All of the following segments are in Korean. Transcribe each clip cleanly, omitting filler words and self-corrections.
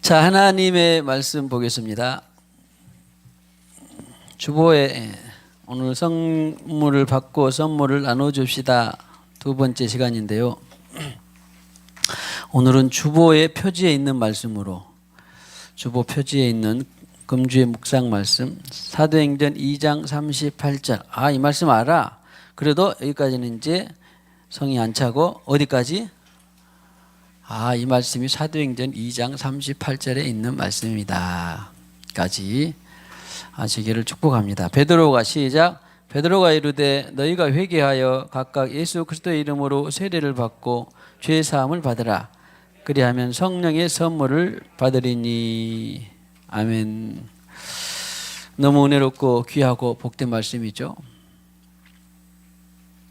자, 하나님의 말씀 보겠습니다. 주보에 오늘 선물을 받고 선물을 나눠줍시다. 두 번째 시간인데요. 오늘은 주보의 표지에 있는 말씀으로 주보 표지에 있는 금주의 묵상 말씀 사도행전 2장 38절. 이 말씀 알아. 그래도 여기까지는 이제 성이 안 차고 어디까지? 이 말씀이 사도행전 2장 38절에 있는 말씀입니다. 까지 아시기를 축복합니다. 베드로가 시작. 베드로가 이르되 너희가 회개하여 각각 예수 그리스도의 이름으로 세례를 받고 죄 사함을 받으라. 그리하면 성령의 선물을 받으리니. 아멘. 너무 은혜롭고 귀하고 복된 말씀이죠.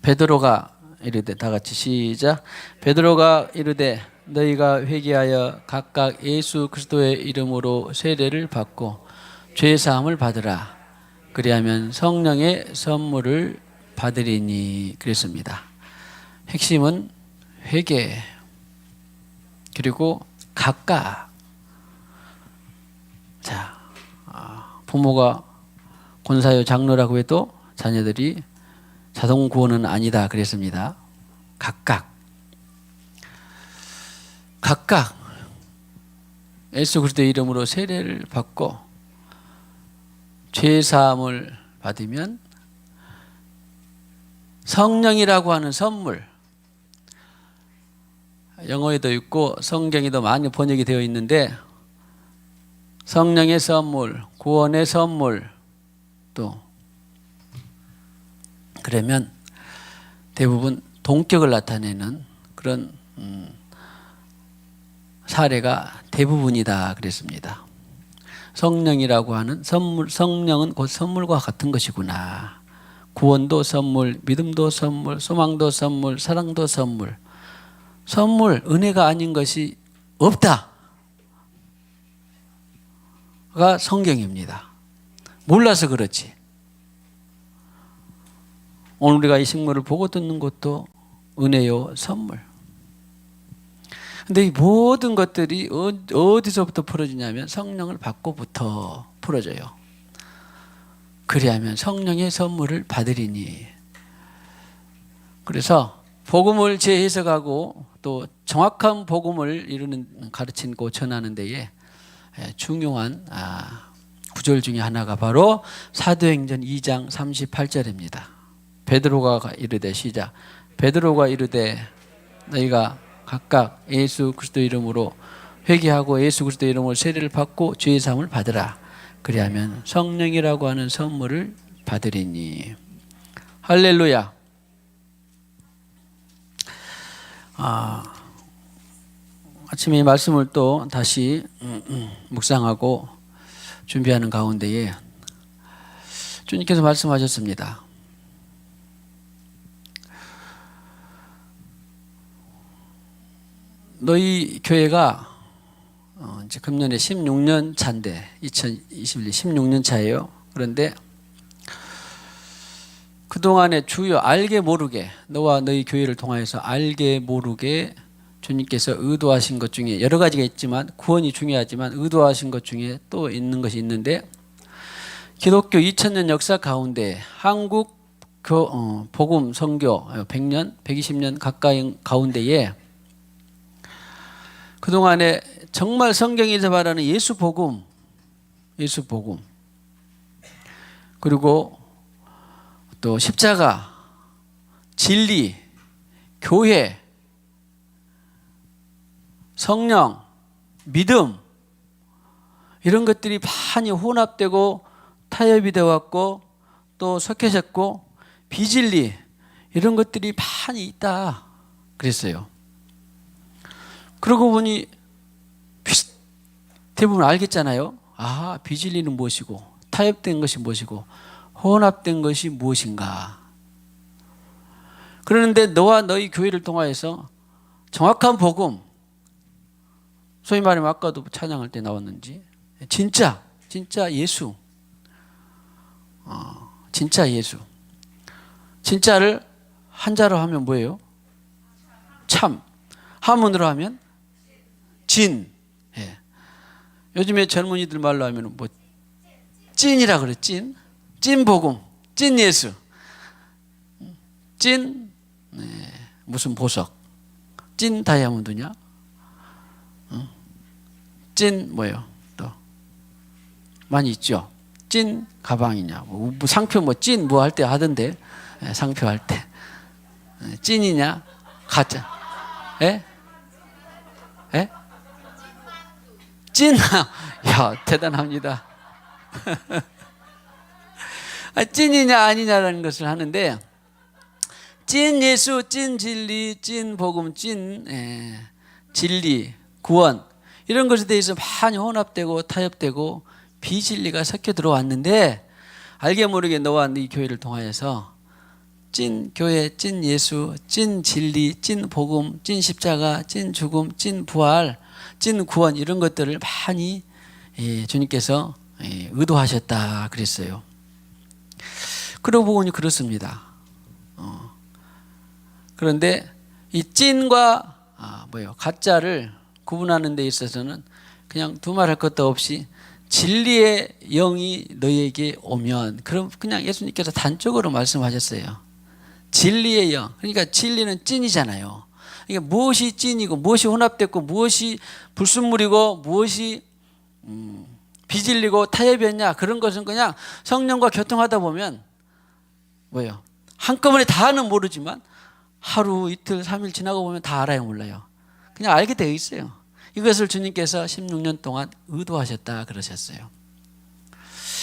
베드로가 이르되, 다 같이 시작. 베드로가 이르되 너희가 회개하여 각각 예수 그리스도의 이름으로 세례를 받고 죄 사함을 받으라. 그리하면 성령의 선물을 받으리니. 그랬습니다. 핵심은 회개 그리고 각각. 자, 부모가 권사요 장로라고 해도 자녀들이 자동 구원은 아니다 그랬습니다. 각각 예수 그리스도의 이름으로 세례를 받고 죄 사함을 받으면 성령이라고 하는 선물, 영어에도 있고 성경에도 많이 번역이 되어 있는데 성령의 선물, 구원의 선물, 또 그러면 대부분 동격을 나타내는 그런 사례가 대부분이다 그랬습니다. 성령이라고 하는 선물, 성령은 곧 선물과 같은 것이구나. 구원도 선물, 믿음도 선물, 소망도 선물, 사랑도 선물. 선물, 은혜가 아닌 것이 없다 가 성경입니다. 몰라서 그렇지. 오늘 우리가 이 식물을 보고 듣는 것도 은혜요 선물. 근데 이 모든 것들이 어디서부터 풀어지냐면 성령을 받고부터 풀어져요. 그리하면 성령의 선물을 받으리니. 그래서 복음을 재해석하고 또 정확한 복음을 이루는 가르치고 전하는 데에 중요한 구절 중에 하나가 바로 사도행전 2장 38절입니다. 베드로가 이르되 시작. 베드로가 이르되 너희가 각각 예수 그리스도 이름으로 회개하고 예수 그리스도 이름으로 세례를 받고 죄 사함을 받으라. 그리하면 성령이라고 하는 선물을 받으리니. 할렐루야. 아침에 이 말씀을 또 다시 묵상하고 준비하는 가운데에 주님께서 말씀하셨습니다. 너희 교회가 이제 금년에 16년 차인데 2021년 16년 차예요. 그런데 그동안에 주요 알게 모르게 너와 너희 교회를 통하여서 알게 모르게 주님께서 의도하신 것 중에 여러 가지가 있지만 구원이 중요하지만 의도하신 것 중에 또 있는 것이 있는데 기독교 2000년 역사 가운데 한국 복음 선교 100년, 120년 가까이 가운데에 그동안에 정말 성경에서 말하는 예수 복음 그리고 또 십자가, 진리, 교회, 성령, 믿음 이런 것들이 많이 혼합되고 타협이 되어 왔고 또 섞여졌고 비진리 이런 것들이 많이 있다 그랬어요. 그러고 보니 대부분 알겠잖아요. 비진리는 무엇이고 타협된 것이 무엇이고 혼합된 것이 무엇인가. 그러는데 너와 너희 교회를 통하여서 정확한 복음, 소위 말하면 아까도 찬양할 때 나왔는지 진짜 예수, 진짜 예수. 진짜를 한자로 하면 뭐예요? 참. 한문으로 하면 진. 요즘에 젊은이들 말로 하면 뭐 찐이라 그래. 찐 복음, 찐 예수, 찐 무슨 보석, 찐 다이아몬드냐, 찐 뭐요 또 많이 있죠. 찐 가방이냐, 뭐 상표 뭐 찐 뭐 할 때 하던데, 상표 할 때 찐이냐 가짜, 예? 예? 찐, 야 대단합니다. 찐이냐 아니냐라는 것을 하는데, 찐 예수, 찐 진리, 찐 복음, 찐 진리, 구원, 이런 것에 대해서 많이 혼합되고 타협되고 비진리가 섞여 들어왔는데, 알게 모르게 너와 네 교회를 통하여서 찐 교회, 찐 예수, 찐 진리, 찐 복음, 찐 십자가, 찐 죽음, 찐 부활, 찐 구원, 이런 것들을 많이 주님께서 의도하셨다 그랬어요. 그러고 보니 그렇습니다. 그런데 이 찐과 가짜를 구분하는 데 있어서는 그냥 두말할 것도 없이 진리의 영이 너희에게 오면, 그럼 그냥 예수님께서 단적으로 말씀하셨어요. 진리의 영. 그러니까 진리는 찐이잖아요. 그러니까 무엇이 찐이고 무엇이 혼합됐고 무엇이 불순물이고 무엇이 비진리고 타협이었냐, 그런 것은 그냥 성령과 교통하다 보면 한꺼번에 다는 모르지만 하루 이틀 3일 지나고 보면 다 알아요, 몰라요? 그냥 알게 되어 있어요. 이것을 주님께서 16년 동안 의도하셨다 그러셨어요.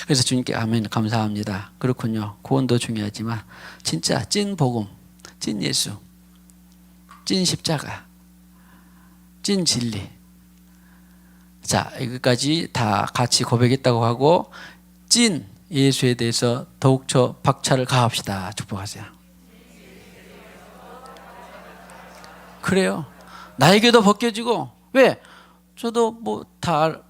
그래서 주님께 아멘 감사합니다. 그렇군요. 구원도 중요하지만 진짜 찐 복음, 찐 예수, 찐 십자가, 찐 진리, 자 이것까지 다 같이 고백했다고 하고 찐 예수에 대해서 더욱더 박차를 가합시다. 축복하세요. 그래요. 나에게도 벗겨지고, 왜? 저도 뭐 다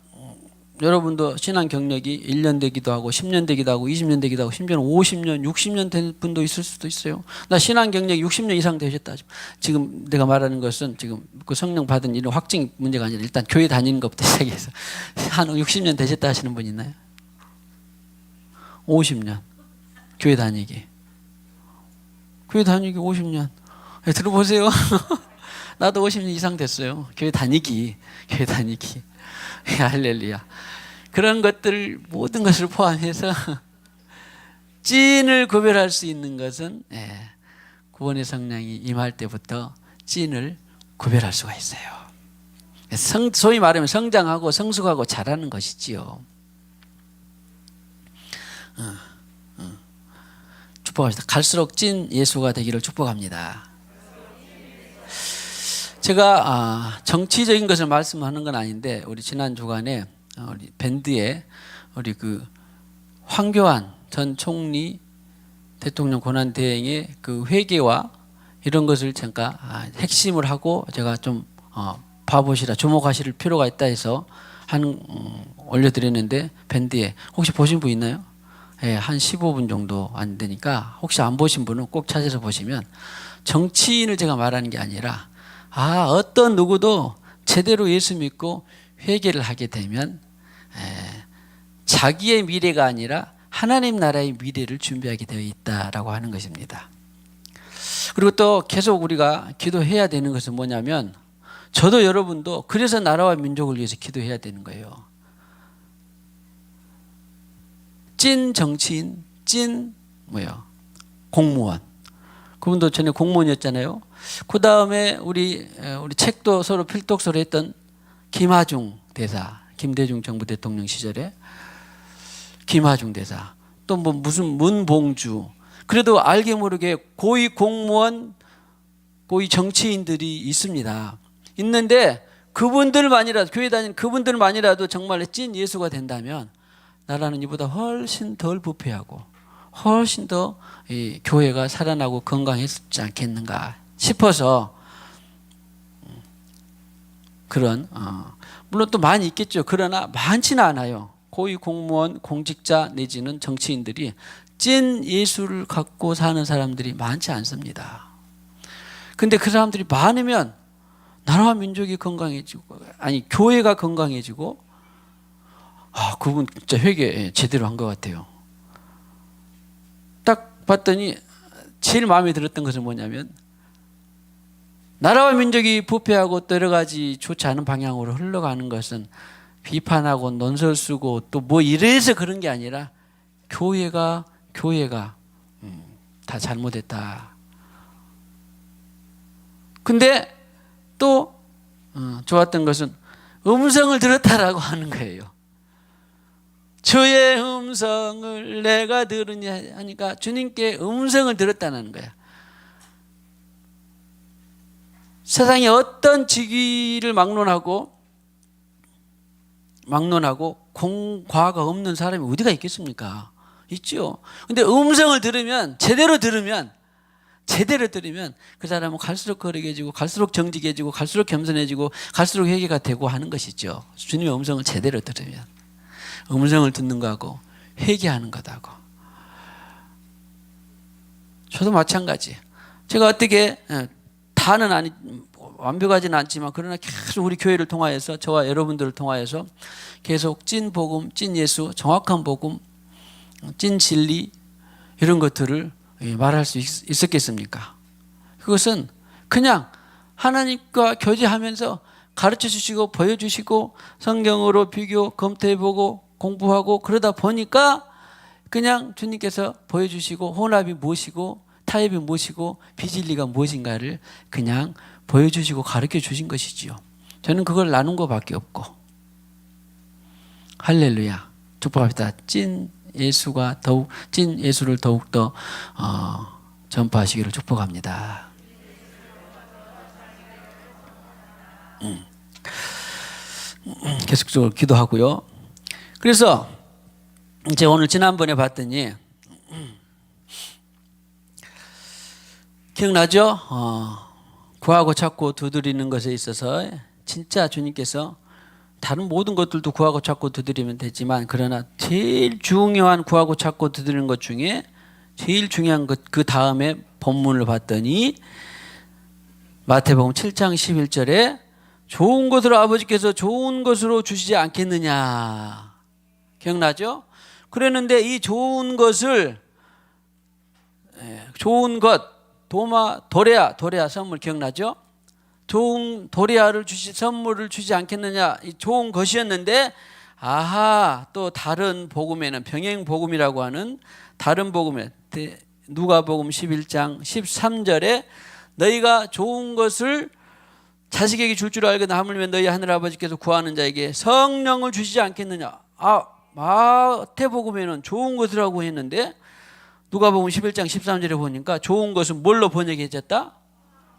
여러분도 신앙 경력이 1년 되기도 하고 10년 되기도 하고 20년 되기도 하고 심지어는 50년, 60년 된 분도 있을 수도 있어요. 나 신앙 경력이 60년 이상 되셨다. 지금 내가 말하는 것은 지금 그 성령 받은 이런 확증 문제가 아니라 일단 교회 다니는 것부터 시작해서 한 60년 되셨다 하시는 분 있나요? 50년 교회 다니기 50년. 들어보세요. 나도 50년 이상 됐어요. 교회 다니기. 할렐루야. 그런 것들 모든 것을 포함해서 찐을 구별할 수 있는 것은 구원의 성령이 임할 때부터 찐을 구별할 수가 있어요. 소위 말하면 성장하고 성숙하고 자라는 것이지요. 축복합니다. 갈수록 찐 예수가 되기를 축복합니다. 제가 정치적인 것을 말씀하는 건 아닌데, 우리 지난 주간에 우리 밴드에 우리 그 황교안 전 총리 대통령 권한 대행의 그 회개와 이런 것을 제가 핵심을 하고 제가 좀 봐보시라, 주목하실 필요가 있다 해서 올려드렸는데, 밴드에 혹시 보신 분 있나요? 한 15분 정도 안 되니까 혹시 안 보신 분은 꼭 찾아서 보시면, 정치인을 제가 말하는 게 아니라 어떤 누구도 제대로 예수 믿고 회개를 하게 되면 자기의 미래가 아니라 하나님 나라의 미래를 준비하게 되어 있다라고 하는 것입니다. 그리고 또 계속 우리가 기도해야 되는 것은 뭐냐면, 저도 여러분도 그래서 나라와 민족을 위해서 기도해야 되는 거예요. 찐 정치인, 찐 공무원. 그분도 전에 공무원이었잖아요. 그 다음에 우리 책도 서로 필독서로 했던 김하중 대사, 김대중 정부 대통령 시절에 김하중 대사, 또 뭐 무슨 문봉주, 그래도 알게 모르게 고위 공무원, 고위 정치인들이 있습니다. 있는데 그분들만이라도, 교회 다니는 그분들만이라도 정말 찐 예수가 된다면 나라는 이보다 훨씬 덜 부패하고 훨씬 더 이 교회가 살아나고 건강했지 않겠는가 싶어서, 그런 물론 또 많이 있겠죠. 그러나 많지는 않아요. 고위 공무원, 공직자 내지는 정치인들이 찐 예수를 갖고 사는 사람들이 많지 않습니다. 근데 그 사람들이 많으면 나라와 민족이 건강해지고, 교회가 건강해지고 그분 진짜 회개 제대로 한 것 같아요. 딱 봤더니 제일 마음에 들었던 것은 뭐냐면 나라와 민족이 부패하고 또 여러 가지 좋지 않은 방향으로 흘러가는 것은 비판하고 논설 쓰고 또 뭐 이래서 그런 게 아니라 교회가 다 잘못했다. 근데 또 좋았던 것은 음성을 들었다라고 하는 거예요. 주의 음성을 내가 들으니 하니까 주님께 음성을 들었다는 거야. 세상에 어떤 직위를 막론하고 공과가 없는 사람이 어디가 있겠습니까? 있죠. 근데 음성을 들으면 제대로 들으면 그 사람은 갈수록 거룩해지고 갈수록 정직해지고 갈수록 겸손해지고 갈수록 회개가 되고 하는 것이죠. 주님의 음성을 제대로 들으면. 음성을 듣는 거하고 회개하는 것하고. 저도 마찬가지. 제가 어떻게 다는 아니 완벽하지는 않지만 그러나 계속 우리 교회를 통하여서 저와 여러분들을 통하여서 계속 찐 복음, 찐 예수, 정확한 복음, 찐 진리 이런 것들을 말할 수 있었겠습니까? 그것은 그냥 하나님과 교제하면서 가르쳐 주시고 보여주시고 성경으로 비교 검토해보고 공부하고 그러다 보니까 그냥 주님께서 보여주시고 혼합이 무엇이고 타협이 무엇이고 비진리가 무엇인가를 그냥 보여주시고 가르쳐 주신 것이지요. 저는 그걸 나눈 것밖에 없고. 할렐루야. 축복합니다. 찐 예수를 더욱더 전파하시기를 축복합니다. 계속적으로 기도하고요. 그래서 이제 오늘 지난번에 봤더니 기억나죠? 구하고 찾고 두드리는 것에 있어서 진짜 주님께서 다른 모든 것들도 구하고 찾고 두드리면 되지만 그러나 제일 중요한 구하고 찾고 두드리는 것 중에 제일 중요한 것 그 다음에 본문을 봤더니 마태복음 7장 11절에 좋은 것으로 아버지께서 좋은 것으로 주시지 않겠느냐. 기억나죠? 그랬는데 이 좋은 것을 좋은 것 도레아 선물 기억나죠? 좋은 도레아를 선물을 주지 않겠느냐. 이 좋은 것이었는데 또 다른 복음에는 병행 복음이라고 하는 다른 복음에 누가복음 11장 13절에 너희가 좋은 것을 자식에게 줄 줄 알거든 하물며 너희 하늘아버지께서 구하는 자에게 성령을 주시지 않겠느냐. 마태복음에는 좋은 것이라고 했는데 누가복음 11장 13절에 보니까 좋은 것은 뭘로 번역해졌다?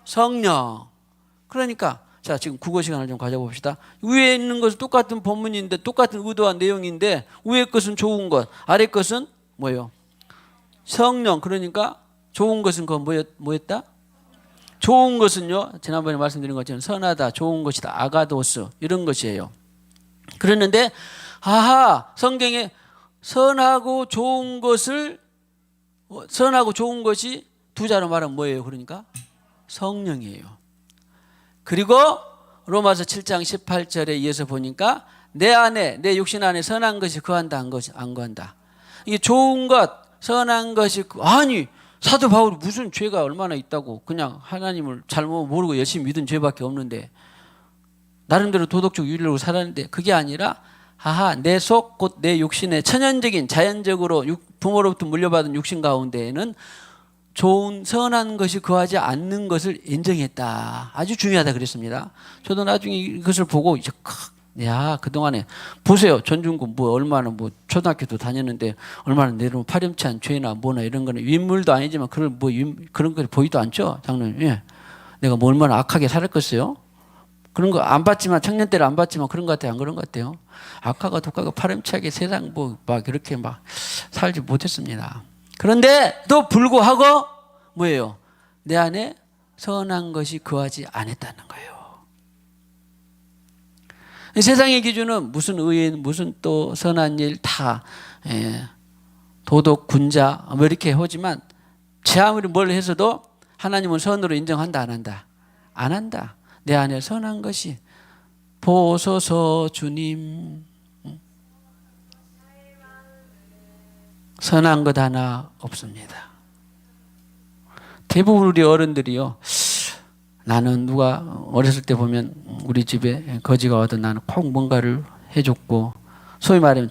성령. 그러니까 자 지금 국어 시간을 좀 가져봅시다. 위에 있는 것은 똑같은 본문인데 똑같은 의도와 내용인데 위에 것은 좋은 것, 아래 것은 뭐예요? 성령. 그러니까 좋은 것은 그건 뭐였다? 좋은 것은요 지난번에 말씀드린 것처럼 선하다, 좋은 것이다, 아가도스 이런 것이에요. 그랬는데 성경에 선하고 좋은 것이 두 자로 말하면 뭐예요? 그러니까 성령이에요. 그리고 로마서 7장 18절에 이어서 보니까 내 안에 내 육신 안에 선한 것이 거한다 안 거한다. 이게 좋은 것 선한 것이 아니 사도 바울이 무슨 죄가 얼마나 있다고 그냥 하나님을 잘못 모르고 열심히 믿은 죄밖에 없는데 나름대로 도덕적 윤리로 살았는데 그게 아니라 내 속 곧 내 육신의 천연적인 자연적으로 부모로부터 물려받은 육신 가운데에는 좋은 선한 것이 거하지 않는 것을 인정했다. 아주 중요하다 그랬습니다. 저도 나중에 이것을 보고 이제 그동안에 보세요. 전중군 얼마나 초등학교도 다녔는데 얼마나 내려면 파렴치한 죄나 뭐나 이런 거는 윗물도 아니지만 그런 거 보이도 않죠. 장로님. 예. 내가 얼마나 악하게 살았겠어요? 그런 거 안 봤지만 청년 때를 안 봤지만 그런 것 같아요. 안 그런 것 같아요? 악하고 독하고 파렴치하게 세상 이렇게 살지 못했습니다. 그런데도 불구하고 뭐예요? 내 안에 선한 것이 거하지 않았다는 거예요. 세상의 기준은 무슨 의인, 무슨 또 선한 일 다 도덕, 군자 이렇게 하지만 제 아무리 뭘 해서도 하나님은 선으로 인정한다 안 한다? 안 한다. 내 안에 선한 것이 보소서 주님. 선한 것 하나 없습니다. 대부분 우리 어른들이요, 나는 누가 어렸을 때 보면 우리 집에 거지가 와도 나는 꼭 뭔가를 해줬고, 소위 말하면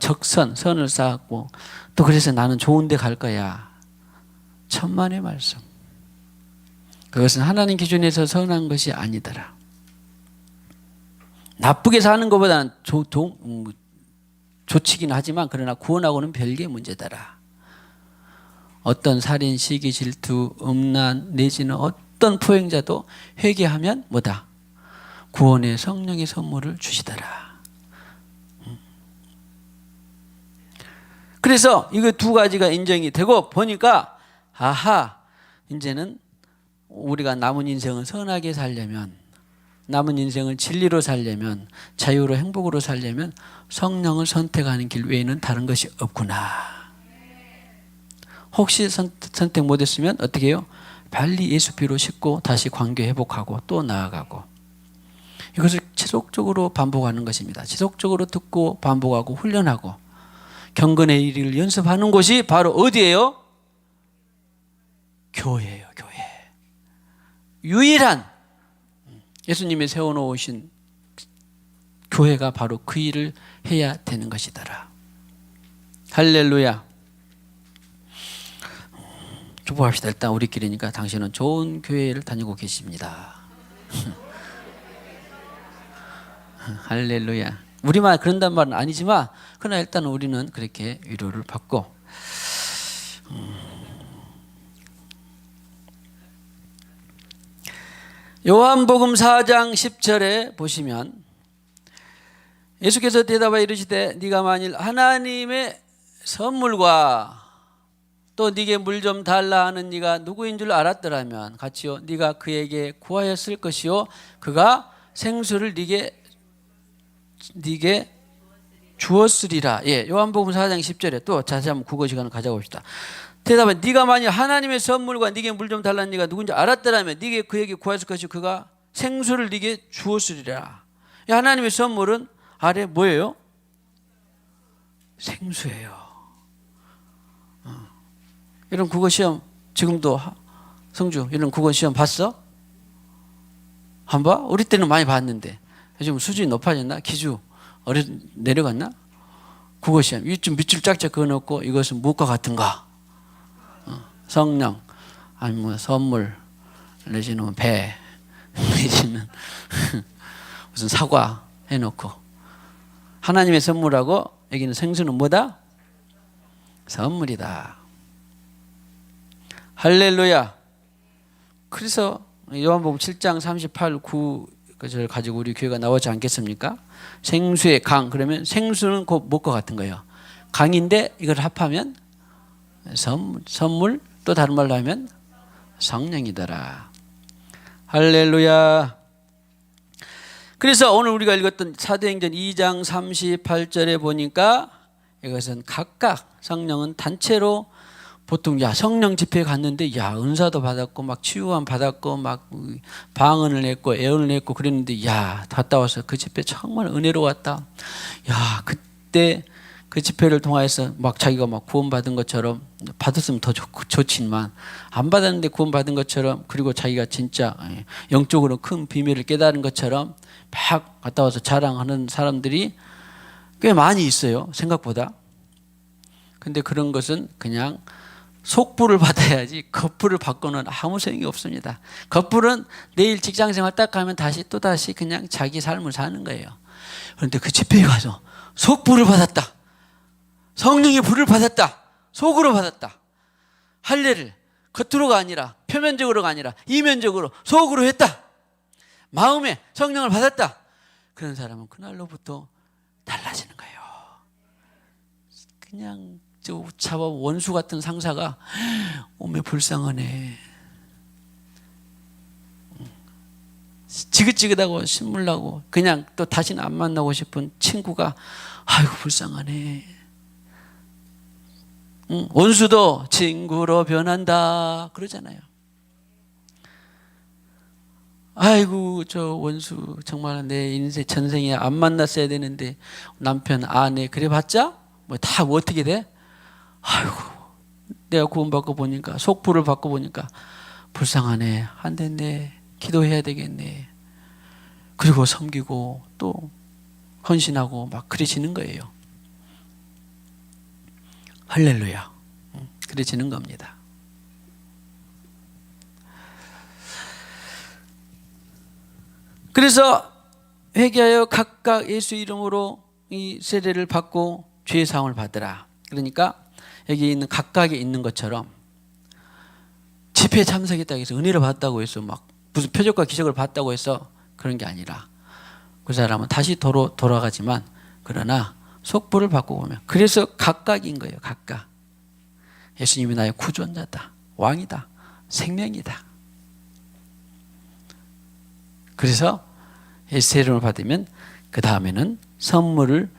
선을 쌓았고, 또 그래서 나는 좋은 데 갈 거야. 천만의 말씀. 그것은 하나님 기준에서 선한 것이 아니더라. 나쁘게 사는 것보다는 좋지긴 하지만 그러나 구원하고는 별개의 문제더라. 어떤 살인, 시기, 질투, 음란 내지는 어떤 포행자도 회개하면 뭐다? 구원의 성령의 선물을 주시더라. 그래서 이거 두 가지가 인정이 되고 보니까 아하, 이제는 우리가 남은 인생을 선하게 살려면, 남은 인생을 진리로 살려면, 자유로 행복으로 살려면 성령을 선택하는 길 외에는 다른 것이 없구나. 혹시 선택 못했으면 어떻게 해요? 빨리 예수 피로 씻고 다시 관계 회복하고 또 나아가고, 이것을 지속적으로 반복하는 것입니다. 지속적으로 듣고 반복하고 훈련하고 경건의 일을 연습하는 곳이 바로 어디예요? 교회예요. 교회. 유일한 예수님이 세워놓으신 교회가 바로 그 일을 해야 되는 것이더라. 할렐루야. 축복합시다. 일단 우리끼리니까 당신은 좋은 교회를 다니고 계십니다. 할렐루야. 우리만 그런단 말은 아니지만 그러나 일단 우리는 그렇게 위로를 받고, 요한복음 4장 10절에 보시면 예수께서 대답하여 이르시되 네가 만일 하나님의 선물과 또 네게 물 좀 달라 하는 네가 누구인 줄 알았더라면 같이요, 네가 그에게 구하였을 것이요 그가 생수를 네게 주었으리라. 예, 요한복음 4장 10절에 또 다시 한번 국어 시간을 가져봅시다. 대답은 네가 만약 하나님의 선물과 네게 물 좀 달라는 네가 누군지 알았더라면 네게 그에게 구하였을 것이 그가 생수를 네게 주었으리라. 하나님의 선물은 아래 뭐예요? 생수예요. 이런 국어 시험 지금도 성주 이런 국어 시험 봤어? 안 봐? 우리 때는 많이 봤는데 요즘 수준이 높아졌나? 기주 내려갔나? 국어 시험 이쯤 밑줄 짝짝 그어놓고 이것은 무엇과 같은가? 성령 아니면 선물 내지는 배 내지는 무슨 사과 해놓고 하나님의 선물하고 여기는 생수는 뭐다? 선물이다. 할렐루야. 그래서 요한복음 7장 38, 9절 가지고 우리 교회가 나오지 않겠습니까? 생수의 강. 그러면 생수는 곧 무엇과 같은 거예요? 강인데 이걸 합하면 선물, 또 다른 말로 하면 성령이더라. 할렐루야. 그래서 오늘 우리가 읽었던 사도행전 2장 38절에 보니까 이것은 각각 성령은 단체로 보통 성령 집회에 갔는데 은사도 받았고 막 치유함 받았고 막 방언을 냈고 애언을 냈고 그랬는데 갔다 와서 그 집회 정말 은혜로웠다. 그때 그 집회를 통해서 막 자기가 막 구원받은 것처럼, 받았으면 더 좋지만 안 받았는데 구원받은 것처럼, 그리고 자기가 진짜 영적으로 큰 비밀을 깨달은 것처럼 막 갔다 와서 자랑하는 사람들이 꽤 많이 있어요, 생각보다. 근데 그런 것은 그냥 속불을 받아야지 겉불을 받고는 아무 소용이 없습니다. 겉불은 내일 직장생활 딱 가면 또다시 그냥 자기 삶을 사는 거예요. 그런데 그 집회에 가서 속불을 받았다, 성령의 불을 받았다, 속으로 받았다, 할례를 겉으로가 아니라 표면적으로가 아니라 이면적으로 속으로 했다, 마음에 성령을 받았다, 그런 사람은 그날로부터 달라지는 거예요. 그냥 저 잡아 원수 같은 상사가 어메 불쌍하네, 지긋지긋하고 신물나고 그냥 또 다시는 안 만나고 싶은 친구가 아이고 불쌍하네. 원수도 친구로 변한다 그러잖아요. 아이고 저 원수 정말 내 인생 전생에 안 만났어야 되는데 남편 아내 그래봤자 뭐 다 어떻게 돼? 아이고 내가 구원받고 보니까, 속부를 받고 보니까 불쌍하네, 안 됐네, 기도해야 되겠네. 그리고 섬기고 또 헌신하고 막 그래지는 거예요. 할렐루야. 그래지는 겁니다. 그래서 회개하여 각각 예수 이름으로 이 세례를 받고 죄의 사함을 받으라. 그러니까 여기 있는 각각에 있는 것처럼 집회에 참석했다고 해서 은혜를 받았다고 해서 막 무슨 표적과 기적을 받았다고 해서 그런 게 아니라 그 사람은 다시 돌아가지만 그러나 속부를 받고 보면 그래서 각각인 거예요. 각각. 예수님이 나의 구원자다, 왕이다, 생명이다. 그래서 세례를 받으면 그 다음에는 선물을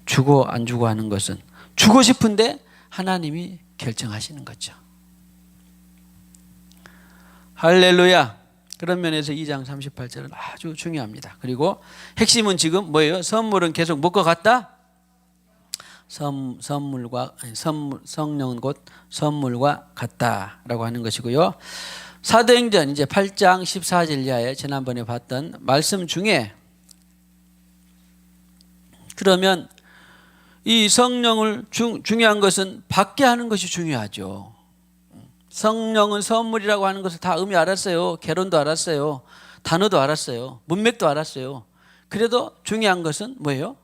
주고 안 주고 하는 것은 주고 싶은데 하나님이 결정하시는 거죠. 할렐루야. 그런 면에서 2장 38절은 아주 중요합니다. 그리고 핵심은 지금 뭐예요? 선물은 계속 뭐가 같다? 성령은 곧 선물과 같다라고 하는 것이고요. 사도행전 이제 8장 14절 이하에 지난번에 봤던 말씀 중에 그러면 이 성령을 중요한 것은 받게 하는 것이 중요하죠. 성령은 선물이라고 하는 것을 다 의미 알았어요. 개론도 알았어요. 단어도 알았어요. 문맥도 알았어요. 그래도 중요한 것은 뭐예요?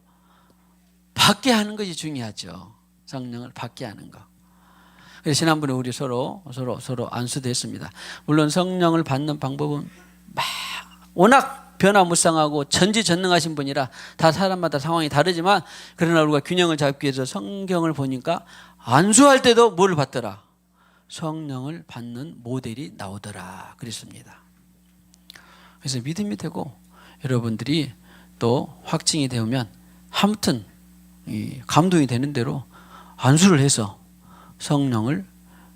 받게 하는 것이 중요하죠. 성령을 받게 하는 것. 그래서 지난번에 우리 서로 안수도 했습니다. 물론 성령을 받는 방법은 워낙 변화무쌍하고 전지전능하신 분이라 다 사람마다 상황이 다르지만 그러나 우리가 균형을 잡기 위해서 성경을 보니까 안수할 때도 뭐를 받더라? 성령을 받는 모델이 나오더라 그랬습니다. 그래서 믿음이 되고 여러분들이 또 확증이 되면 아무튼 이 감동이 되는 대로 안수를 해서 성령을,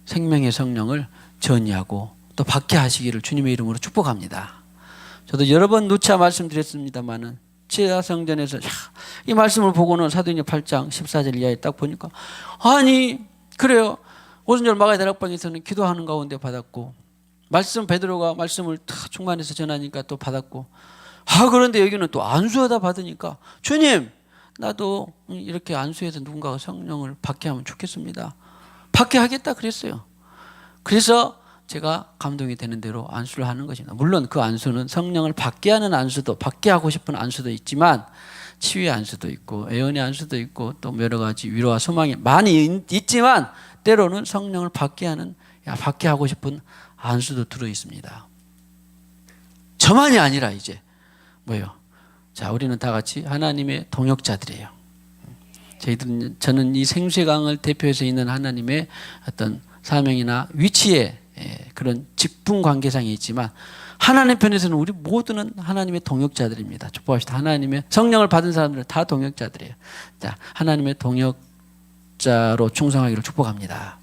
생명의 성령을 전이하고 또 받게 하시기를 주님의 이름으로 축복합니다. 저도 여러 번 누차 말씀드렸습니다마는 지하성전에서 이 말씀을 보고는 사도행전 8장 14절 이하에 딱 보니까 아니 그래요. 오순절 마가의 다락방에서는 기도하는 가운데 받았고 말씀 베드로가 말씀을 충만해서 전하니까 또 받았고 그런데 여기는 또 안수하다 받으니까 주님 나도 이렇게 안수해서 누군가가 성령을 받게 하면 좋겠습니다. 받게 하겠다 그랬어요. 그래서 제가 감동이 되는 대로 안수를 하는 것입니다. 물론 그 안수는 성령을 받게 하는 안수도 받게 하고 싶은 안수도 있지만 치유의 안수도 있고 애언의 안수도 있고 또 여러 가지 위로와 소망이 많이 있지만 때로는 성령을 받게 하는 받게 하고 싶은 안수도 들어 있습니다. 저만이 아니라 이제 뭐예요? 자, 우리는 다 같이 하나님의 동역자들이에요. 저는 이 생수의 강을 대표해서 있는 하나님의 어떤 사명이나 위치에 그런 직분 관계상이 있지만 하나님 편에서는 우리 모두는 하나님의 동역자들입니다. 축복합시다. 하나님의 성령을 받은 사람들은 다 동역자들이에요. 자, 하나님의 동역자로 충성하기를 축복합니다.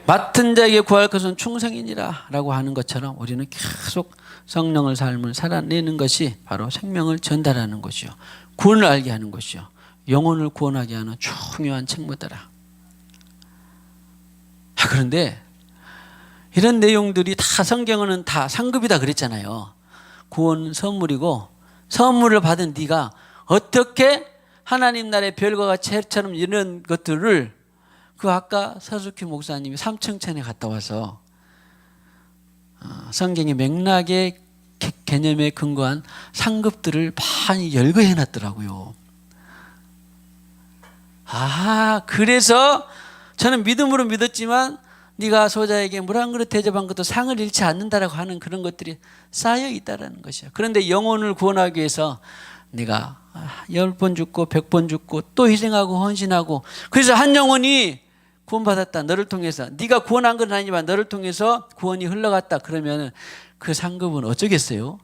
맡은 자에게 구할 것은 충성이니라 라고 하는 것처럼 우리는 계속 성령을 삶을 살아내는 것이 바로 생명을 전달하는 것이요. 구원을 알게 하는 것이요. 영혼을 구원하게 하는 중요한 책무더라. 그런데 이런 내용들이 다 성경은 다 상급이다 그랬잖아요. 구원 선물이고 선물을 받은 네가 어떻게 하나님 나라의 별과 같이처럼 이런 것들을 그 아까 서숙희 목사님이 삼층천에 갔다 와서 성경의 맥락의 개념에 근거한 상급들을 많이 열거해 놨더라고요. 그래서 저는 믿음으로 믿었지만 네가 소자에게 물 한 그릇 대접한 것도 상을 잃지 않는다라고 하는 그런 것들이 쌓여 있다라는 것이야. 그런데 영혼을 구원하기 위해서 네가 10번 죽고 100번 죽고 또 희생하고 헌신하고 그래서 한 영혼이 구원받았다. 너를 통해서. 네가 구원한 건 아니지만 너를 통해서 구원이 흘러갔다. 그러면 그 상급은 어쩌겠어요?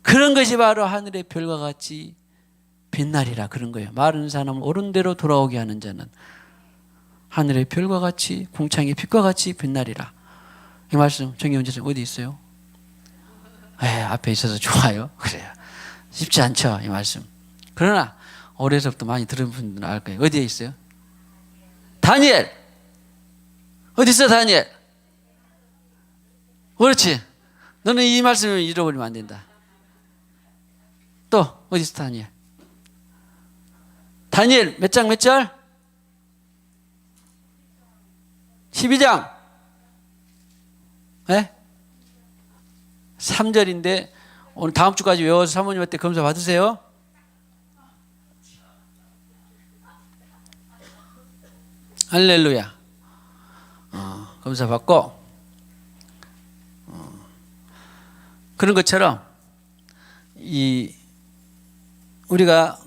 그런 것이 바로 하늘의 별과 같이 빛나리라 그런 거예요. 마른 사람을 옳은 대로 돌아오게 하는 자는 하늘의 별과 같이 궁창의 빛과 같이 빛나리라. 이 말씀 정의원 선생님 어디 있어요? 앞에 있어서 좋아요. 그래요. 쉽지 않죠 이 말씀. 그러나 어려서부터 많이 들은 분들은 알 거예요. 어디에 있어요? 다니엘. 어디 있어 다니엘? 그렇지. 너는 이 말씀을 잃어버리면 안 된다. 또 어디 있어 다니엘? 다니엘 몇 장 몇 절? 12장. 네? 3절인데 오늘 다음 주까지 외워서 사모님한테 검사 받으세요. 할렐루야. 검사 받고 그런 것처럼 이 우리가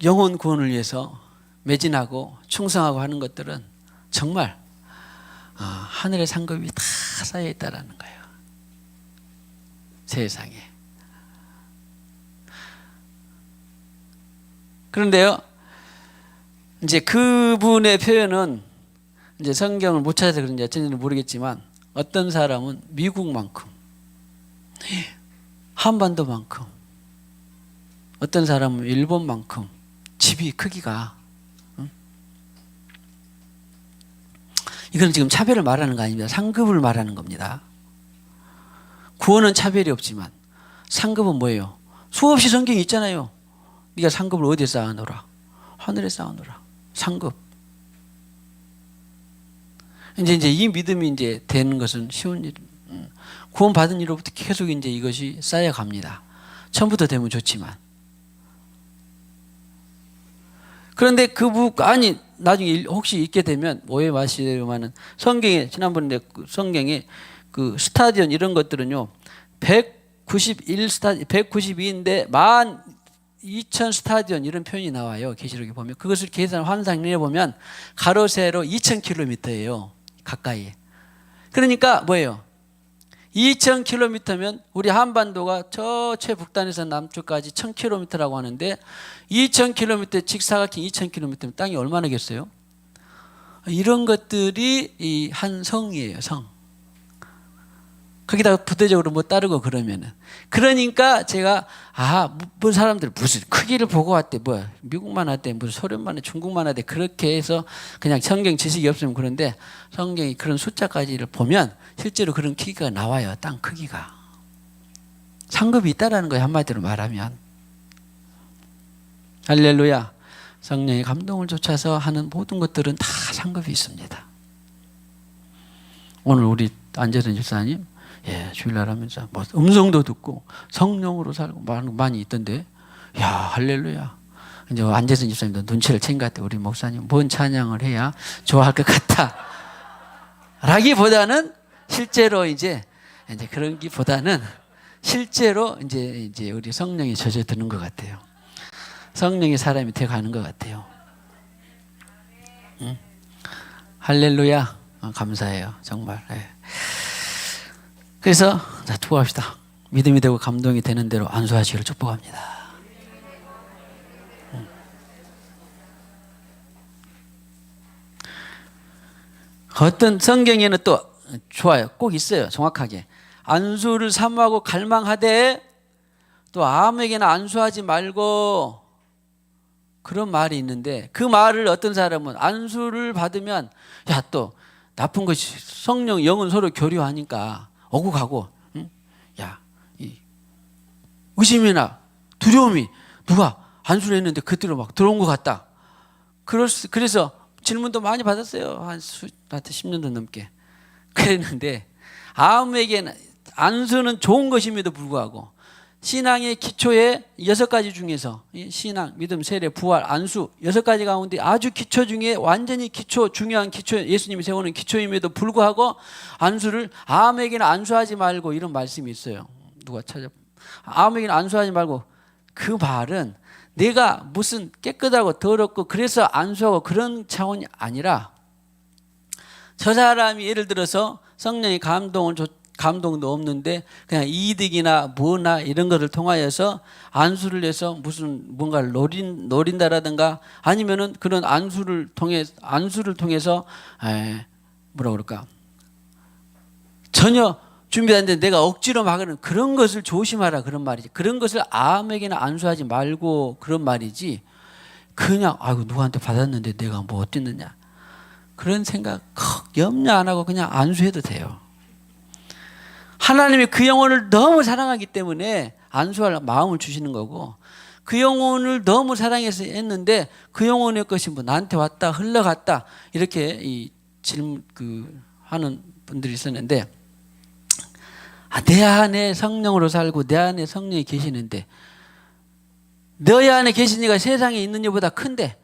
영혼 구원을 위해서 매진하고 충성하고 하는 것들은 정말 하늘의 상급이 다 쌓여 있다라는 거예요. 세상에. 그런데요, 이제 그분의 표현은 이제 성경을 못 찾아서 그런지 어쩐지는 모르겠지만 어떤 사람은 미국만큼, 한반도만큼, 어떤 사람은 일본만큼 집이 크기가, 이건 지금 차별을 말하는 거 아닙니다. 상급을 말하는 겁니다. 구원은 차별이 없지만 상급은 뭐예요? 수없이 성경이 있잖아요. 네가 상급을 어디에 쌓아놓으라? 하늘에 쌓아놓으라. 상급. 이제 이 믿음이 이제 되는 것은 쉬운 일. 구원 받은 이로부터 계속 이제 이것이 쌓여갑니다. 처음부터 되면 좋지만. 그런데 아니 나중에 혹시 읽게 되면 오해 마시려면은 성경에 지난번에 성경에 그 스타디온 이런 것들은요 192인데 12,000 스타디온 이런 표현이 나와요. 계시록에 보면 그것을 계산 환상해 보면 가로 세로 2,000km예요. 가까이. 그러니까 뭐예요? 2,000km면 우리 한반도가 저 최북단에서 남쪽까지 1,000km라고 하는데 2,000km 직사각형 2,000km면 땅이 얼마나겠어요? 이런 것들이 이 한 성이에요. 성. 거기다가 부대적으로 뭐 따르고 그러면은. 그러니까 제가 뭐 사람들 무슨 크기를 보고 왔대. 뭐야 미국만 왔대. 무슨 소련만 해 중국만 하대. 그렇게 해서 그냥 성경 지식이 없으면 그런데 성경이 그런 숫자까지를 보면 실제로 그런 크기가 나와요. 땅 크기가. 상급이 있다라는 거예요. 한마디로 말하면. 할렐루야. 성령의 감동을 쫓아서 하는 모든 것들은 다 상급이 있습니다. 오늘 우리 안재선 집사님 주일날 하면서 뭐 음성도 듣고 성령으로 살고 많이 있던데 야 할렐루야. 이제 안재선 집사님도 눈치를 챈 것 같아. 우리 목사님 뭔 찬양을 해야 좋아할 것 같다 라기보다는 실제로 이제 그런 기보다는 실제로 이제 우리 성령이 젖어드는 것 같아요. 성령의 사람이 되어가는 것 같아요. 응? 할렐루야. 감사해요. 정말. 네. 그래서 자 투구합시다. 믿음이 되고 감동이 되는 대로 안수하시기를 축복합니다. 어떤 성경에는 또 좋아요. 꼭 있어요. 정확하게. 안수를 사모하고 갈망하되 또 아무에게나 안수하지 말고 그런 말이 있는데 그 말을 어떤 사람은 안수를 받으면 또 나쁜 것이 성령 영은 서로 교류하니까 오고 가고 이 의심이나 두려움이 누가 안수를 했는데 그대로 막 들어온 것 같다. 그래서 질문도 많이 받았어요. 한 10년도 넘게. 그랬는데 아무에게나 안수는 좋은 것임에도 불구하고 신앙의 기초의 6가지 중에서 신앙, 믿음, 세례, 부활, 안수 6가지 가운데 아주 기초 중에 완전히 중요한 기초, 예수님이 세우는 기초임에도 불구하고 안수를 아무에게나 안수하지 말고 이런 말씀이 있어요. 누가 아무에게나 안수하지 말고 그 말은 내가 무슨 깨끗하고 더럽고 그래서 안수하고 그런 차원이 아니라 저 사람이 예를 들어서 성령의 감동도 없는데 그냥 이득이나 뭐나 이런 것을 통하여서 안수를 해서 무슨 뭔가를 노린다라든가 아니면은 그런 안수를 통해서 뭐라 그럴까 전혀 준비 안 됐는데 내가 억지로 막으는 그런 것을 조심하라 그런 말이지. 그런 것을 아무에게나 안수하지 말고 그런 말이지. 그냥 누구한테 받았는데 내가 뭐 어땠느냐 그런 생각 염려 안 하고 그냥 안수해도 돼요. 하나님이 그 영혼을 너무 사랑하기 때문에 안수할 마음을 주시는 거고, 그 영혼을 너무 사랑해서 했는데 그 영혼의 것이 뭐 나한테 왔다 흘러갔다 이렇게 이 질문 하는 분들이 있었는데, 내 안에 성령으로 살고 내 안에 성령이 계시는데, 너희 안에 계신 이가 세상에 있는 이보다 큰데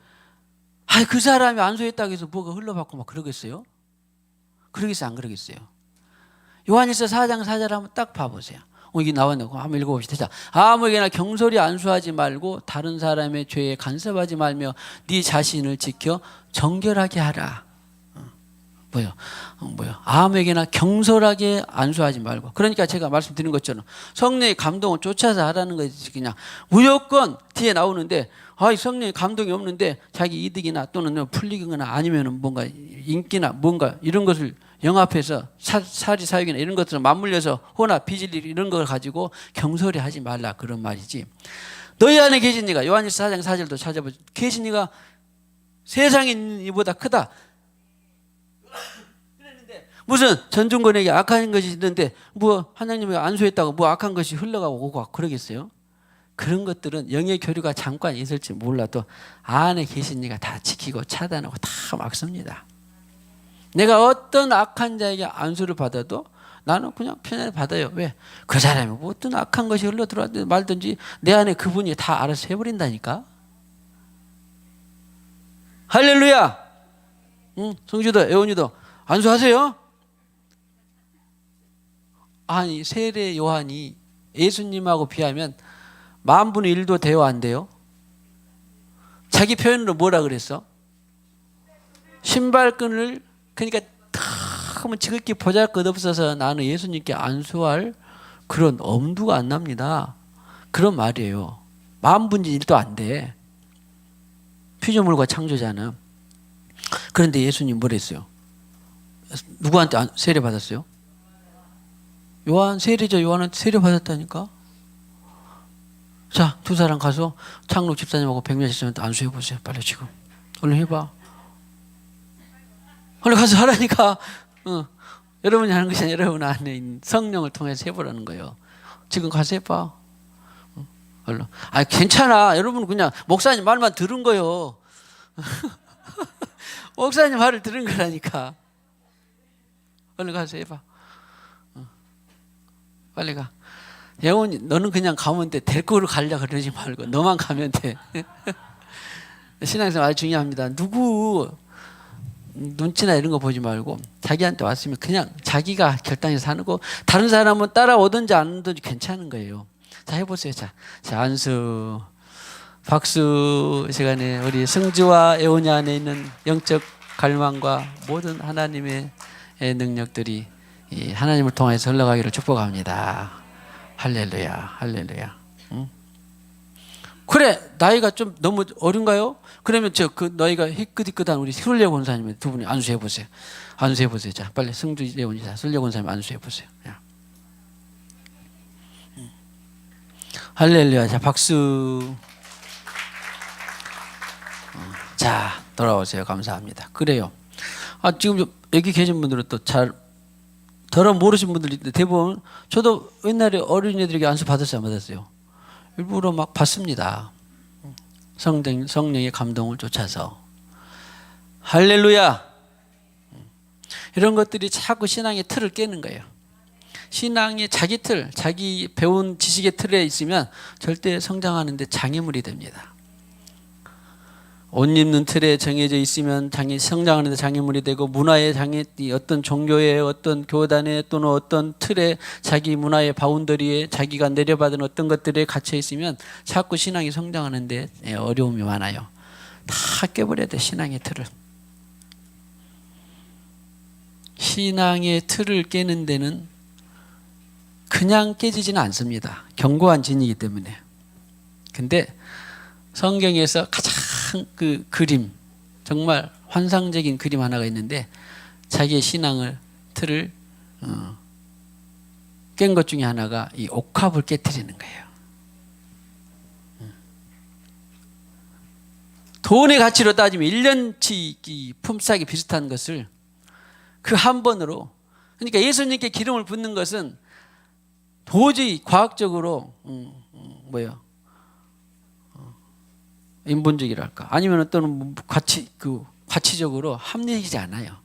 그 사람이 안수했다고 해서 뭐가 흘러받고 막 그러겠어요? 그러겠어요? 안 그러겠어요? 요한일서 4장 4절 한번 딱 봐보세요. 이게 나왔네요. 한번 읽어봅시다. 자, 아무에게나 경솔히 안수하지 말고 다른 사람의 죄에 간섭하지 말며 네 자신을 지켜 정결하게 하라. 뭐요? 아무에게나 경솔하게 안수하지 말고. 그러니까 제가 말씀드린 것처럼 성령의 감동을 쫓아서 하라는 거지. 그냥 무조건 뒤에 나오는데, 성령의 감동이 없는데 자기 이득이나 또는 풀리거나 아니면 뭔가 인기나 뭔가 이런 것을 영합해서 사리 사욕이나 이런 것들을 맞물려서 호나 빚을 이런 걸 가지고 경솔히 하지 말라, 그런 말이지. 너희 안에 계신 이가, 요한일서 4장 4절도 찾아보죠. 계신 이가 세상에 있는 이보다 크다. 무슨 전중권에게 악한 것이 있는데 뭐 하나님이 안수했다고 뭐 악한 것이 흘러가고 오고 그러겠어요? 그런 것들은 영의 교류가 잠깐 있을지 몰라도 안에 계신 이가 다 지키고 차단하고 다 막습니다. 내가 어떤 악한 자에게 안수를 받아도 나는 그냥 편안히 받아요. 왜? 그 사람이 뭐 어떤 악한 것이 흘러 들어왔든 말든지 내 안에 그분이 다 알아서 해버린다니까. 할렐루야. 성주도 애원이도 안수하세요. 아니, 세례 요한이 예수님하고 비하면 10,000분의 1도 돼요, 안 돼요? 자기 표현으로 뭐라 그랬어? 신발끈을, 그러니까 너무 지극히 보잘것없어서 나는 예수님께 안수할 그런 엄두가 안 납니다. 그런 말이에요. 10,000분의 1도 안 돼. 피조물과 창조자는. 그런데 예수님 뭐랬어요? 누구한테 세례 받았어요? 요한, 세례자 요한한테 세례 받았다니까. 자, 두 사람 가서 창록 집사님하고 백면 집사님한테 안수해 보세요. 빨리 지금 얼른 해봐. 얼른 가서 하라니까. 여러분이 하는 것이 아니라 여러분 안에 있는 성령을 통해서 해보라는 거예요. 지금 가서 해봐. 얼른. 괜찮아. 여러분 그냥 목사님 말만 들은 거요. 목사님 말을 들은 거라니까. 얼른 가서 해봐. 빨리 가. 예원이, 너는 그냥 가면 돼. 데리고 가려 그러지 말고 너만 가면 돼. 신앙생활 아주 중요합니다. 누구 눈치나 이런 거 보지 말고 자기한테 왔으면 그냥 자기가 결단해서 사는 거, 다른 사람은 따라오든지 안 오든지 괜찮은 거예요. 자, 해보세요. 자, 안수, 박수 시간에 우리 승주와 애원이 안에 있는 영적 갈망과 모든 하나님의 능력들이 이 하나님을 통해서 흘러가기를 축복합니다. 할렐루야, 할렐루야. 그래, 나이가 좀 너무 어린가요? 그러면 너희가 희끗희끗한 우리 술래 권사님 두 분이 안수해 보세요. 안수해 보세요. 자, 빨리 승주 예원이 자, 술래 권사님 안수해 보세요. 할렐루야. 자, 박수. 자, 돌아오세요. 감사합니다. 그래요. 지금 여기 계신 분들은 또 잘 모르신 분들이 있는데 대부분 저도 옛날에 어린이들에게 안수 받았어요, 안 받았어요? 일부러 막 받습니다. 성령의 감동을 쫓아서. 할렐루야. 이런 것들이 자꾸 신앙의 틀을 깨는 거예요. 신앙의 자기 틀, 자기 배운 지식의 틀에 있으면 절대 성장하는데 장애물이 됩니다. 옷 입는 틀에 정해져 있으면 성장하는데 장애물이 되고, 문화의 어떤 종교의 어떤 교단의 또는 어떤 틀에, 자기 문화의 바운더리에 자기가 내려받은 어떤 것들에 갇혀 있으면 자꾸 신앙이 성장하는데 어려움이 많아요. 다 깨버려야 돼, 신앙의 틀을. 신앙의 틀을 깨는 데는 그냥 깨지지는 않습니다. 견고한 진이기 때문에. 근데 성경에서 가장 그 그림, 정말 환상적인 그림 하나가 있는데, 자기의 신앙을 틀을 깬 것 중에 하나가 이 옥합을 깨뜨리는 거예요. 돈의 가치로 따지면 1년치 품삯이 비슷한 것을 그 한 번으로, 그러니까 예수님께 기름을 붓는 것은 도저히 과학적으로 인본적이랄까 아니면 또는 가치적으로 합리적이지 않아요.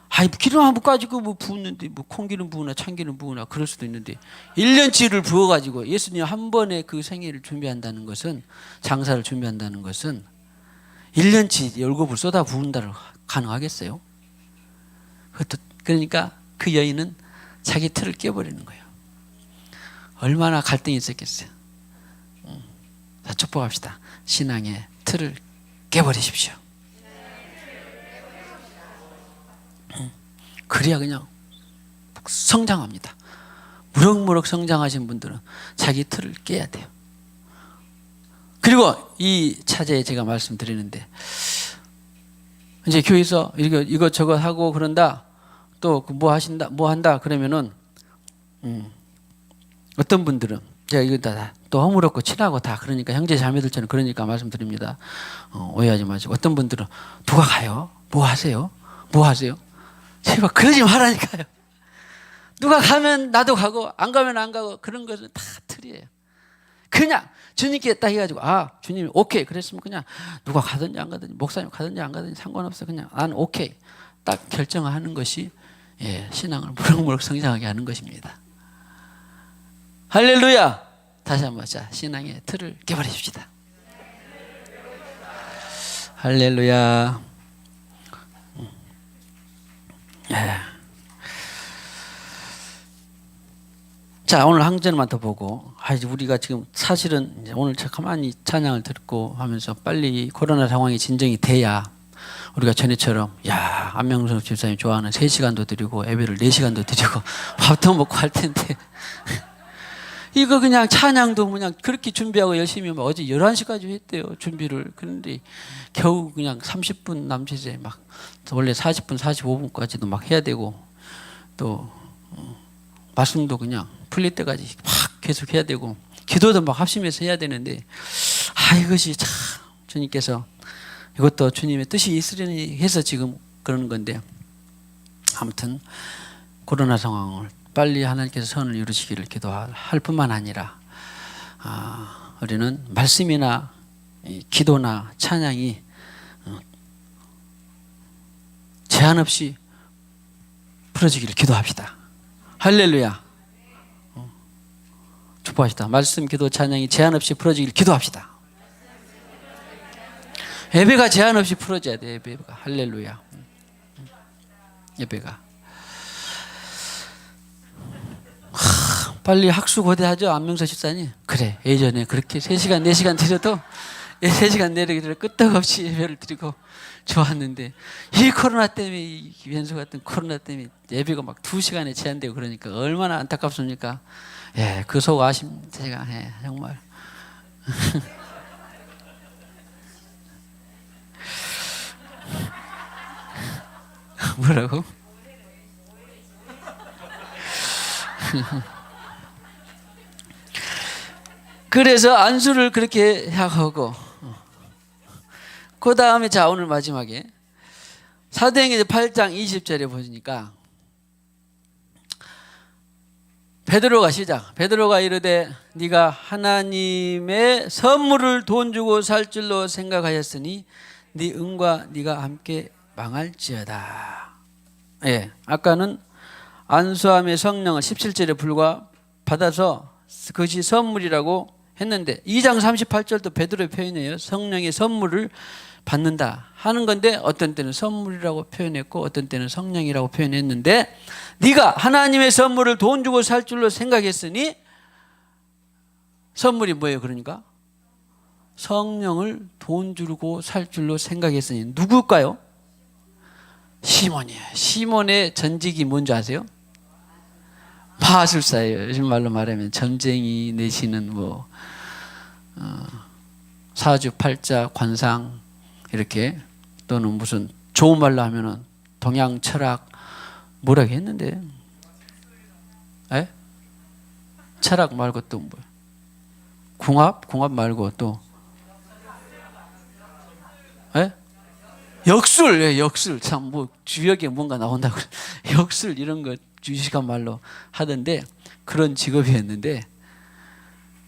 아이 기름 한번 가지고 부었는데 콩기름 부으나 참기름 부으나 그럴 수도 있는데 1년치를 부어가지고 예수님 한 번에 그 생애를 준비한다는 것은, 장사를 준비한다는 것은 1년치 월급을 쏟아 부은다를 가능하겠어요? 그러니까 그 여인은 자기 틀을 깨버리는 거예요. 얼마나 갈등이 있었겠어요. 자, 축복합시다. 신앙의 틀을 깨버리십시오. 그래야 그냥 성장합니다. 무럭무럭 성장하신 분들은 자기 틀을 깨야 돼요. 그리고 이 차제에 제가 말씀드리는데, 이제 교회에서 이것저것 하고 그런다, 또 뭐 한다 그러면은 어떤 분들은 제가 이거 또 허물없고 친하고 다 그러니까 형제 자매들처럼 그러니까 말씀드립니다. 오해하지 마시고, 어떤 분들은 누가 가요? 뭐 하세요? 뭐 하세요? 제발 그러지 말라니까요. 누가 가면 나도 가고 안 가면 안 가고, 그런 것은 다 틀이에요. 그냥 주님께 딱 해가지고 주님이 오케이 그랬으면 그냥 누가 가든지 안 가든지, 목사님 가든지 안 가든지 상관없어, 그냥 나는 오케이 딱 결정하는 것이 신앙을 무럭무럭 성장하게 하는 것입니다. 할렐루야. 다시 한번 자, 신앙의 틀을 깨버리십시다. 할렐루야. 자, 오늘 한 절만 더 보고, 우리가 지금 사실은 이제 오늘 가만히 찬양을 듣고 하면서 빨리 코로나 상황이 진정이 돼야 우리가 전에처럼 안명석 집사님 좋아하는 3시간도 드리고 예배를 4시간도 드리고 밥도 먹고 할 텐데 이거 그냥 찬양도 그냥 그렇게 준비하고 열심히 하면 어제 11시까지 했대요, 준비를. 그런데 겨우 그냥 30분 남짓에 막 원래 40분 45분까지도 막 해야 되고, 또 말씀도 그냥 풀릴 때까지 막 계속 해야 되고, 기도도 막 합심해서 해야 되는데 이것이 참 주님께서 이것도 주님의 뜻이 있으려니 해서 지금 그러는 건데, 아무튼 코로나 상황을 빨리 하나님께서 선을 이루시기를 기도할 뿐만 아니라 우리는 말씀이나 기도나 찬양이 제한 없이 풀어지기를 기도합시다. 할렐루야. 축복합시다. 말씀, 기도, 찬양이 제한 없이 풀어지기를 기도합시다. 예배가 제한 없이 풀어져야 돼. 예배가. 할렐루야. 예배가. 빨리 학수고대하죠, 안명석 집사님. 그래, 예전에 그렇게 3시간 4시간 드려도 3시간 내려도 끄떡없이 예배를 드리고 좋았는데, 이 코로나 때문에, 이 변수 같은 코로나 때문에 예배가 막 2시간에 제한되고 그러니까 얼마나 안타깝습니까? 그 속 아심 제가 정말 뭐라고? 그래서 안수를 그렇게 하고, 그 다음에 자, 오늘 마지막에 사도행전 8장 20절에 보시니까 베드로가 베드로가 이르되 네가 하나님의 선물을 돈 주고 살 줄로 생각하였으니 네 은과 네가 함께 망할지어다. 아까는 안수함의 성령을 17절에 불과 받아서 그것이 선물이라고 했는데, 2장 38절도 베드로의 표현이에요. 성령의 선물을 받는다 하는 건데, 어떤 때는 선물이라고 표현했고 어떤 때는 성령이라고 표현했는데, 네가 하나님의 선물을 돈 주고 살 줄로 생각했으니, 선물이 뭐예요? 그러니까 성령을 돈 주고 살 줄로 생각했으니 누굴까요? 시몬이에요. 시몬의 전직이 뭔지 아세요? 마술사예요. 요즘 말로 말하면 점쟁이 내시는 사주팔자, 관상 이렇게, 또는 무슨 좋은 말로 하면은 동양 철학 뭐라고 했는데, 철학 말고 또 궁합 말고 또 예? 역술, 예, 역술. 참, 뭐, 주역에 뭔가 나온다고. 역술, 이런 거 주식한 말로 하던데, 그런 직업이었는데,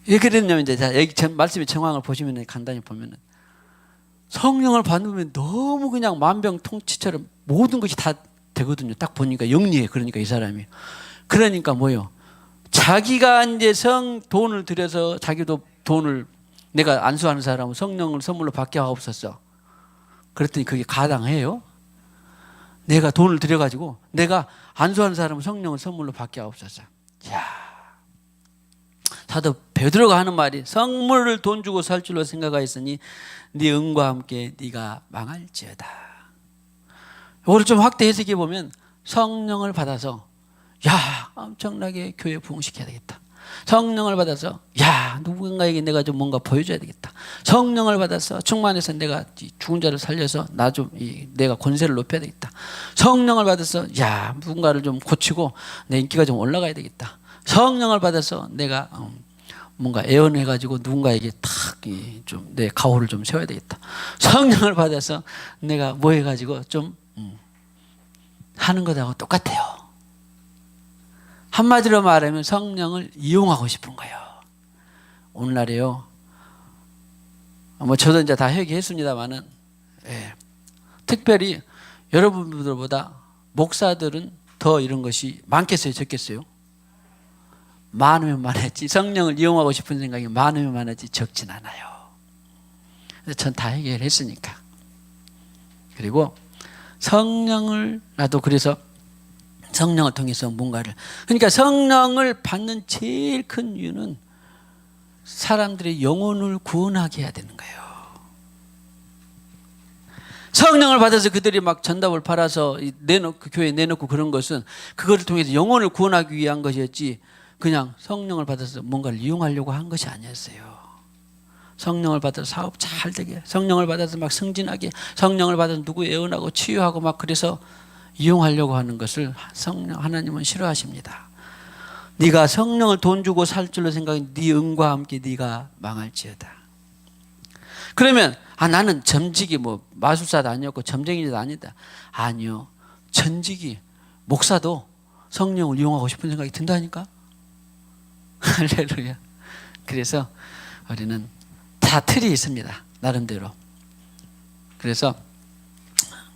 왜 그랬냐면, 이제, 자, 여기 말씀의 정황을 보시면, 간단히 보면은, 성령을 받으면 너무 그냥 만병통치처럼 모든 것이 다 되거든요. 딱 보니까 영리해. 그러니까 이 사람이. 그러니까 뭐요? 자기가 이제 돈을 들여서 자기도 돈을 내가 안수하는 사람은 성령을 선물로 받게 하옵소서. 그랬더니 그게 가당해요? 내가 돈을 들여가지고 내가 안수하는 사람은 성령을 선물로 받게 하옵소서. 이야. 사도 베드로가 하는 말이 성물을 돈 주고 살 줄로 생각하였으니 네 은과 함께 네가 망할지어다. 이걸 좀 확대 해석해 보면 성령을 받아서 야 엄청나게 교회 부흥시켜야 되겠다. 성령을 받아서 야 누군가에게 내가 좀 뭔가 보여줘야 되겠다. 성령을 받아서 충만해서 내가 죽은 자를 살려서 나 좀 내가 권세를 높여야 되겠다. 성령을 받아서 야 누군가를 좀 고치고 내 인기가 좀 올라가야 되겠다. 성령을 받아서 내가 뭔가 애원해가지고 누군가에게 탁 좀 내 가호를 좀 세워야 되겠다. 성령을 받아서 내가 뭐 해가지고 좀 하는 것하고 똑같아요. 한마디로 말하면 성령을 이용하고 싶은 거예요. 오늘날에요. 뭐 저도 이제 다 회개했습니다만은 예. 특별히 여러분들보다 목사들은 더 이런 것이 많겠어요, 적겠어요? 많으면 많았지. 성령을 이용하고 싶은 생각이 많으면 많았지 적진 않아요. 전 다 해결했으니까. 그리고 성령을 나도 그래서 성령을 통해서 뭔가를 그러니까 성령을 받는 제일 큰 이유는 사람들의 영혼을 구원하게 해야 되는 거예요. 성령을 받아서 그들이 막 전답을 팔아서 내놓고 교회에 내놓고 그런 것은 그것을 통해서 영혼을 구원하기 위한 것이었지 그냥 성령을 받아서 뭔가를 이용하려고 한 것이 아니었어요. 성령을 받아서 사업 잘 되게, 성령을 받아서 막 승진하게, 성령을 받아서 누구 애원하고 치유하고 막 그래서 이용하려고 하는 것을 하나님은 싫어하십니다. 네가 성령을 돈 주고 살 줄로 생각해 네 은과 함께 네가 망할지어다. 그러면 나는 점직이 뭐 마술사도 아니었고 점쟁이도 아니다. 아니요. 전직이 목사도 성령을 이용하고 싶은 생각이 든다니까. 할렐루야. 그래서 우리는 다 틀이 있습니다. 나름대로. 그래서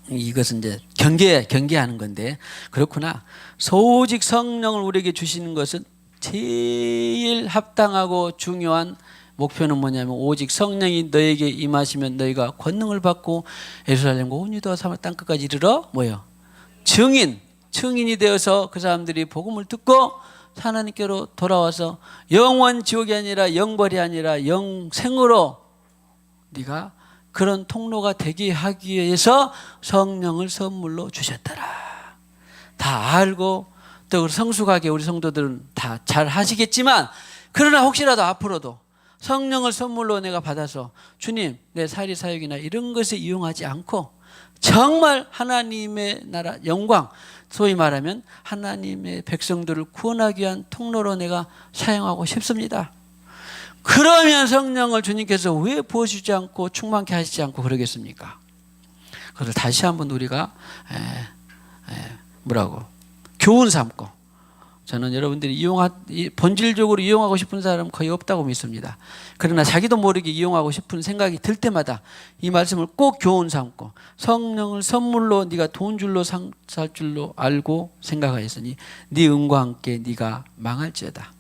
이것은 이제 경계하는 건데 그렇구나. 소직 성령을 우리에게 주시는 것은 제일 합당하고 중요한 목표는 뭐냐면 오직 성령이 너에게 임하시면 너희가 권능을 받고 예루살렘과 온 유다와 사마리아 땅 끝까지 이르러 뭐요? 증인이 되어서 그 사람들이 복음을 듣고 하나님께로 돌아와서 영원 지옥이 아니라 영벌이 아니라 영생으로 네가 그런 통로가 되게 하기 위해서 성령을 선물로 주셨더라. 다 알고 또 성숙하게 우리 성도들은 다 잘 하시겠지만 그러나 혹시라도 앞으로도 성령을 선물로 내가 받아서 주님 내 사리 사역이나 이런 것에 이용하지 않고 정말 하나님의 나라 영광 소위 말하면 하나님의 백성들을 구원하기 위한 통로로 내가 사용하고 싶습니다. 그러면 성령을 주님께서 왜 부어주지 않고 충만케 하시지 않고 그러겠습니까? 그것을 다시 한번 우리가 교훈 삼고 저는 여러분들이 본질적으로 이용하고 싶은 사람은 거의 없다고 믿습니다. 그러나 자기도 모르게 이용하고 싶은 생각이 들 때마다 이 말씀을 꼭 교훈 삼고 성령을 선물로 네가 돈 줄로 살 줄로 알고 생각하였으니 네 은과 함께 네가 망할지어다.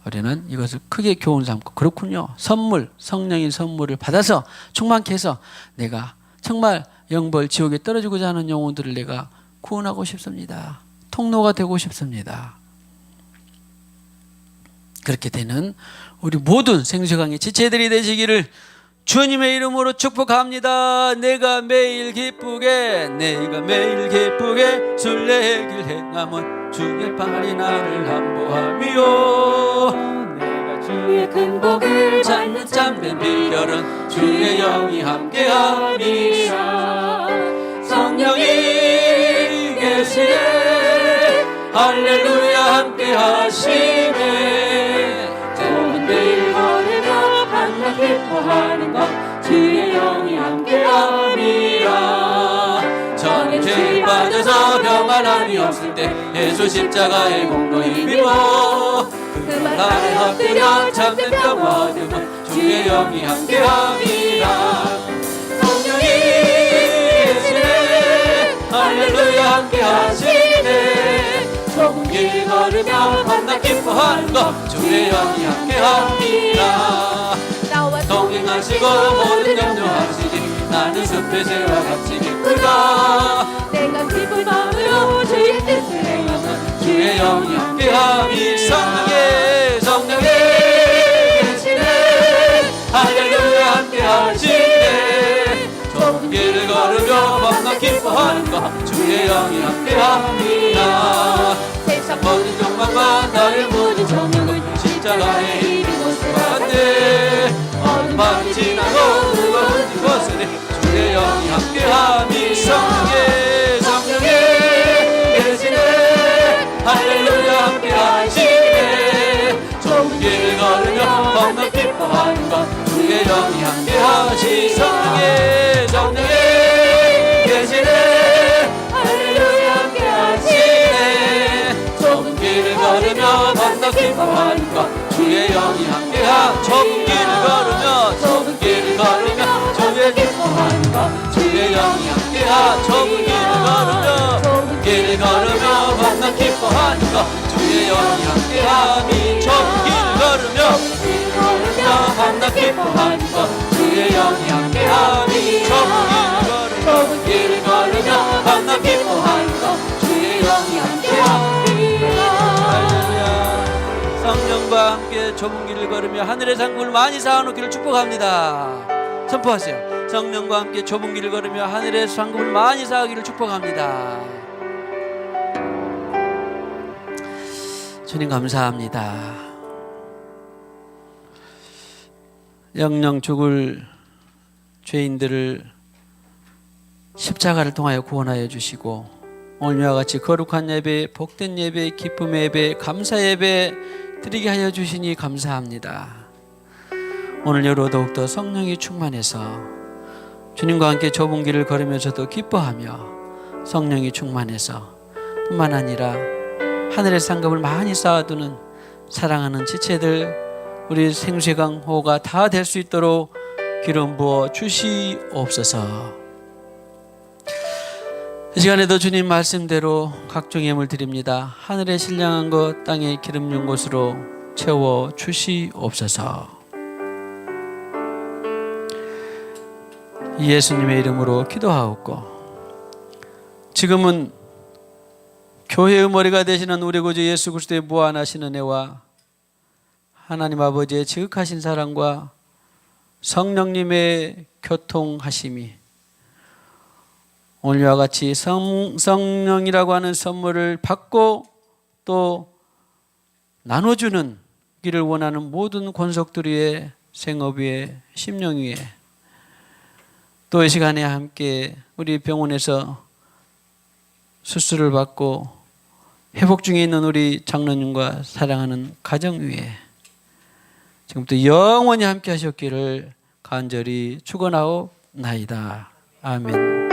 우리는 이것을 크게 교훈 삼고 그렇군요. 성령의 선물을 받아서 충만케 해서 내가 정말 영벌 지옥에 떨어지고자 하는 영혼들을 내가 구원하고 싶습니다. 통로가 되고 싶습니다. 그렇게 되는 우리 모든 생수강의 지체들이 되시기를 주님의 이름으로 축복합니다. 내가 매일 기쁘게 순례길 행함은 주의 팔이 나를 함보하며 내가 주의 큰 복을 받는 참된 비결은 주의 영이 함께함이라. 성령이 계시네 할렐루야 함께하시네. 매일 걸으며 밤낮 기뻐하는 것 주의 영이 함께하네. 사람이 없을 때 예수 십자가의 공로 힘입어 그말 아래 엎드려 참된 평화 얻으며 주의 영이 함께함이라. 성령이 계시네 할렐루야 함께하시네. 좁은 길 걸으며 만나 기뻐하는 것 주의 영이 함께함이라. 동행하시고 모든 염려하시니 나는 숲의 새와 같이 기쁘다. 내가 기쁜 마음으로 주의 뜻을 행하면 주의 영이 함께함이. 성령에 계시네 할렐루야 함께하시네. 좁은 길을 걸으며 만나 기뻐하는 것 주의 영이 함께함이라. 세상 모든 욕망과 나의 모든 정욕을 십자가에 이루고 세웠네. 어둠 밤이 지나고 무거운 것을 주의 영이 함께함이. 성령에 계시네 할렐루야 함께하시네. 좁은 길을 걸으며 만나 기뻐하는 것 주의 영이 함께하시. 성령에 계시네 할렐루야 함께하시네. 좁은 길을 걸으며 만나 기뻐하는 것 주의 영이 함께하. 좁은 길을 걸으며 주의 기뻐하는 것 주의 영이 함께하. 좁은 길을 걸으며 만나 기뻐하는 것 주의 영이 함께함이. 좁은 길을 걸으며 만나 기뻐하는 것 주의 영이 함께함이. 좁은 길을 걸으며 만나 기뻐하는 것 주의 영이 함께함이. 할렐루야. 성령과 함께 좁은 길을 걸으며 하늘의 상급을 많이 쌓아놓기를 축복합니다. 선포하세요. 성령과 함께 좁은 길을 걸으며 하늘의 상급을 많이 쌓기를 축복합니다. 주님 감사합니다. 영영 죽을 죄인들을 십자가를 통하여 구원하여 주시고 오늘과 같이 거룩한 예배, 복된 예배, 기쁨의 예배, 감사 예배 드리게 하여 주시니 감사합니다. 오늘여로 더욱더 성령이 충만해서 주님과 함께 좁은 길을 걸으면서도 기뻐하며 성령이 충만해서 뿐만 아니라 하늘의 상급을 많이 쌓아두는 사랑하는 지체들 우리 생수강호가 다 될 수 있도록 기름 부어 주시옵소서. 이 시간에도 주님 말씀대로 각종 예물 드립니다. 하늘에 신령한 것 땅에 기름 준 곳으로 채워 주시옵소서. 예수님의 이름으로 기도하옵고 지금은 교회의 머리가 되시는 우리 구주 예수 그리스도의 무한하신 은혜와 하나님 아버지의 지극하신 사랑과 성령님의 교통하심이 오늘과 같이 성령이라고 하는 선물을 받고 또 나눠주는 길을 원하는 모든 권속들 위에 생업 위에 심령 위에 또 이 시간에 함께 우리 병원에서 수술을 받고 회복 중에 있는 우리 장로님과 사랑하는 가정 위에 지금부터 영원히 함께 하셨기를 간절히 축원하옵나이다. 아멘.